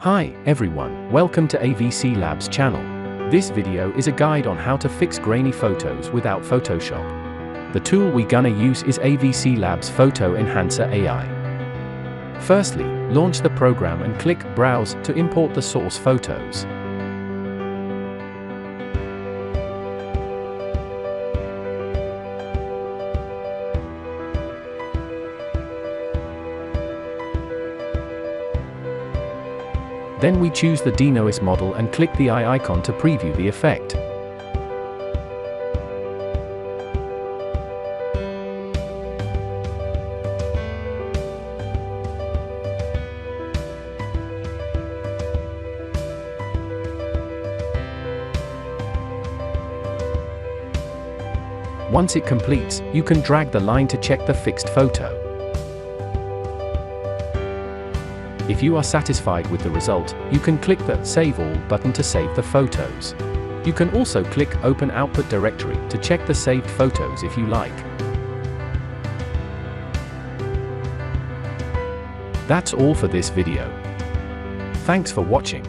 Hi, everyone, welcome to AVCLabs channel. This video is a guide on how to fix grainy photos without Photoshop. The tool we gonna use is AVCLabs Photo Enhancer AI. Firstly, launch the program and click Browse to import the source photos. Then we choose the Denoise Model and click the eye icon to preview the effect. Once it completes, you can drag the line to check the fixed photo. If you are satisfied with the result, you can click the Save All button to save the photos. You can also click Open Output Directory to check the saved photos if you like. That's all for this video. Thanks for watching.